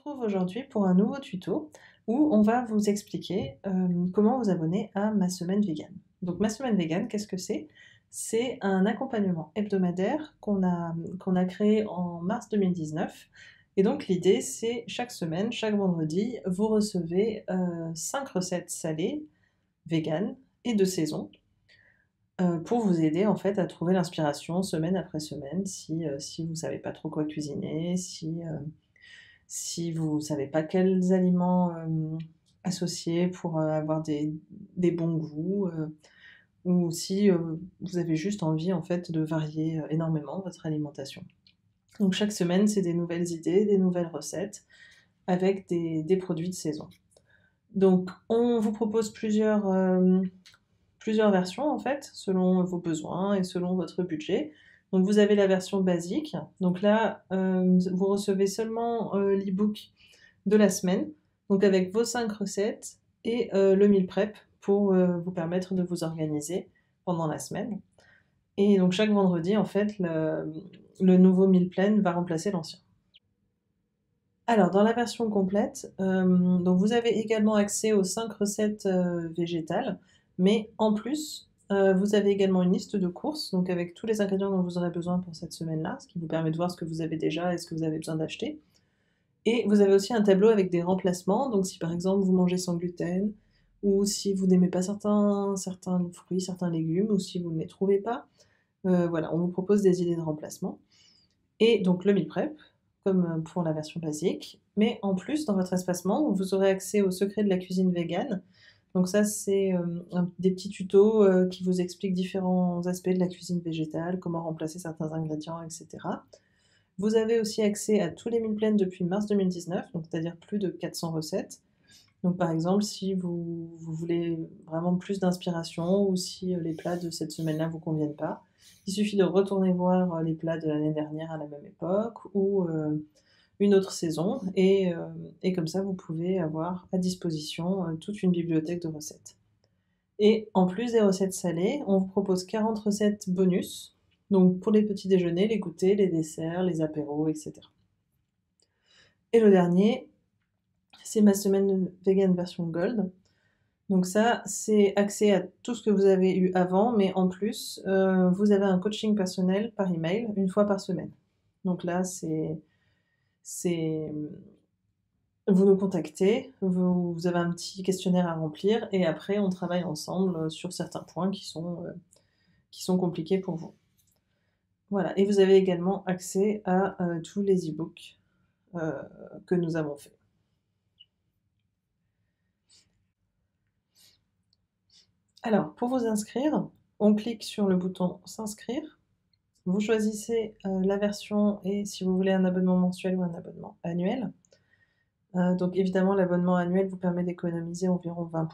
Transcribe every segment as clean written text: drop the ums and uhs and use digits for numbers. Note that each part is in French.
retrouve aujourd'hui pour un nouveau tuto où on va vous expliquer comment vous abonner à Ma Semaine Vegan. Donc Ma Semaine Vegan, qu'est-ce que c'est? C'est un accompagnement hebdomadaire qu'on a créé en mars 2019. Et donc l'idée, c'est chaque semaine, chaque vendredi, vous recevez 5 recettes salées, vegan et de saison, pour vous aider en fait à trouver l'inspiration semaine après semaine si vous savez pas trop quoi cuisiner, si vous savez pas quels aliments, associer pour, avoir des bons goûts, ou si, vous avez juste envie en fait de varier, énormément votre alimentation. Donc chaque semaine, c'est des nouvelles idées, des nouvelles recettes avec des produits de saison. Donc on vous propose plusieurs versions en fait, selon vos besoins et selon votre budget. Donc vous avez la version basique, donc là, vous recevez seulement, l'e-book de la semaine, donc avec vos 5 recettes et le meal prep pour, vous permettre de vous organiser pendant la semaine. Et donc chaque vendredi, en fait, le nouveau meal plan va remplacer l'ancien. Alors dans la version complète, donc vous avez également accès aux 5 recettes, végétales, mais en plus, vous avez également une liste de courses, donc avec tous les ingrédients dont vous aurez besoin pour cette semaine-là, ce qui vous permet de voir ce que vous avez déjà et ce que vous avez besoin d'acheter. Et vous avez aussi un tableau avec des remplacements, donc si par exemple vous mangez sans gluten, ou si vous n'aimez pas certains fruits, certains légumes, ou si vous ne les trouvez pas, voilà, on vous propose des idées de remplacement. Et donc le meal prep, comme pour la version basique, mais en plus dans votre espacement, vous aurez accès aux secrets de la cuisine végane. Donc ça c'est, des petits tutos, qui vous expliquent différents aspects de la cuisine végétale, comment remplacer certains ingrédients et cetera. Vous avez aussi accès à tous les meal plans depuis mars 2019, donc c'est-à-dire plus de 400 recettes. Donc par exemple, si vous voulez vraiment plus d'inspiration ou si, les plats de cette semaine-là vous conviennent pas, il suffit de retourner voir, les plats de l'année dernière à la même époque ou, une autre saison et comme ça vous pouvez avoir à disposition, toute une bibliothèque de recettes. Et en plus des recettes salées, on vous propose 40 recettes bonus, donc pour les petits déjeuners, les goûters, les desserts, les apéros, etc. Et le dernier, c'est Ma Semaine Vegan version Gold. Donc ça, c'est accès à tout ce que vous avez eu avant, mais en plus, vous avez un coaching personnel par email, une fois par semaine. Donc là, c'est vous nous contactez, vous avez un petit questionnaire à remplir et après on travaille ensemble, sur certains points qui sont compliqués pour vous. Voilà, et vous avez également accès à, tous les e-books, heu, que nous avons faits. Alors pour vous inscrire, on clique sur le bouton «S'inscrire». Vous choisissez, la version et si vous voulez un abonnement mensuel ou un abonnement annuel. Donc évidemment l'abonnement annuel vous permet d'économiser environ 20,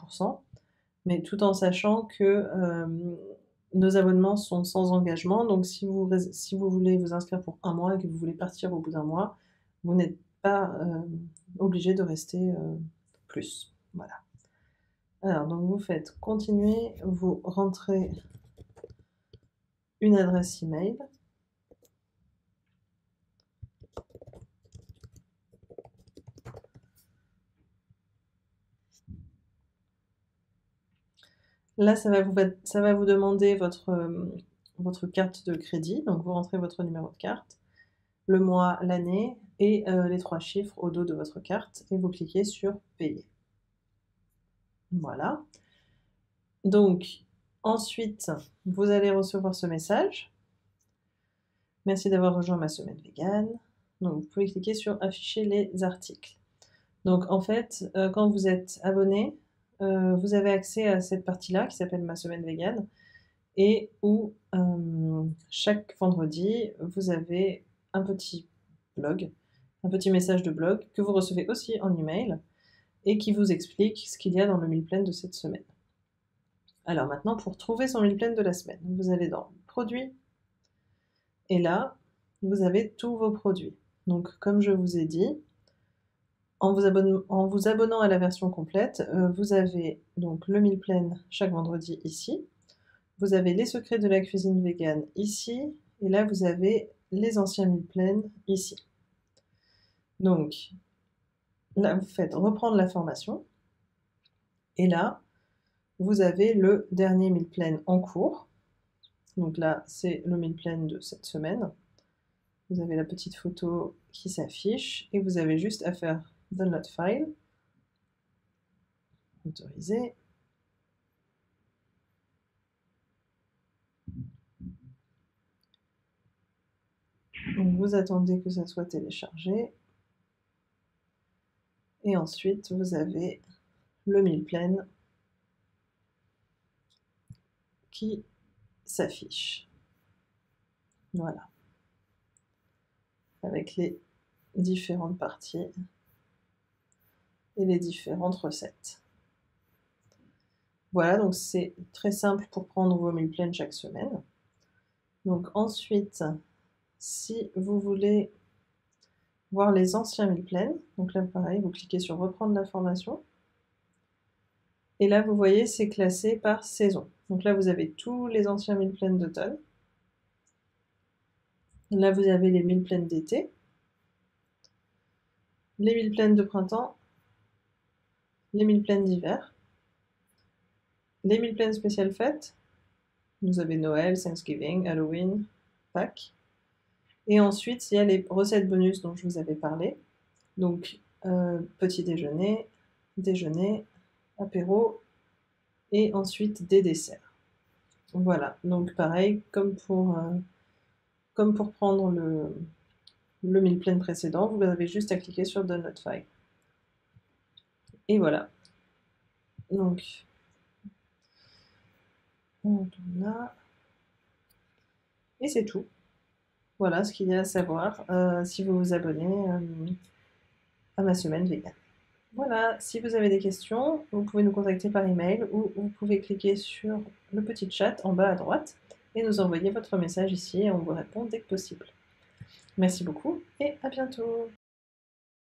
mais tout en sachant que, nos abonnements sont sans engagement, donc si vous voulez vous inscrire pour un mois et que vous voulez partir au bout d'un mois, vous n'êtes pas, obligé de rester, plus. Voilà. Alors donc vous faites continuer, vous rentrez une adresse email. Là, ça va vous demander votre carte de crédit, donc vous rentrez votre numéro de carte, le mois, l'année et les 3 chiffres au dos de votre carte et vous cliquez sur «Payer». Voilà. Donc ensuite, vous allez recevoir ce message: «Merci d'avoir rejoint Ma Semaine Vegan». Donc vous pouvez cliquer sur «Afficher les articles». Donc en fait, quand vous êtes abonné, vous avez accès à cette partie-là qui s'appelle Ma Semaine Vegan et où, chaque vendredi, vous avez un petit blog, un petit message de blog que vous recevez aussi en email et qui vous explique ce qu'il y a dans le meal plan de cette semaine. Alors maintenant, pour trouver son meal plan de la semaine, vous allez dans Produits et là, vous avez tous vos produits. Donc comme je vous ai dit, en vous abonnant à la version complète, vous avez donc le meal plan chaque vendredi ici. Vous avez les secrets de la cuisine végane ici, et là vous avez les anciens meal plans ici. Donc, Là, vous faites reprendre la formation. Et là, vous avez le dernier meal plan en cours. Donc là, c'est le meal plan de cette semaine. Vous avez la petite photo qui s'affiche et vous avez juste à faire Download File, autoriser. Donc vous attendez que ça soit téléchargé. Et ensuite, vous avez le meal plan qui s'affiche. Voilà. Avec les différentes parties et les différentes recettes. Voilà, donc c'est très simple pour prendre vos meal plans chaque semaine. Donc ensuite, si vous voulez voir les anciens meal plans, donc là pareil, vous cliquez sur reprendre la formation. Et là, vous voyez, c'est classé par saison. Donc là, vous avez tous les anciens meal plans d'automne. Là, vous avez les meal plans d'été, les meal plans de printemps, les meal plans d'hiver, les meal plans spéciales fêtes. Vous avez Noël, Thanksgiving, Halloween, Pâques. Et ensuite, il y a les recettes bonus dont je vous avais parlé. Donc, petit déjeuner, déjeuner, apéro, et ensuite des desserts. Voilà, donc pareil, comme pour prendre le meal plan précédent, vous avez juste à cliquer sur Download File. Et voilà. Donc, on tourne là. Et c'est tout. Voilà ce qu'il y a à savoir si vous vous abonnez à ma semaine vegan. Voilà, si vous avez des questions, vous pouvez nous contacter par email ou vous pouvez cliquer sur le petit chat en bas à droite et nous envoyer votre message ici et on vous répond dès que possible. Merci beaucoup et à bientôt.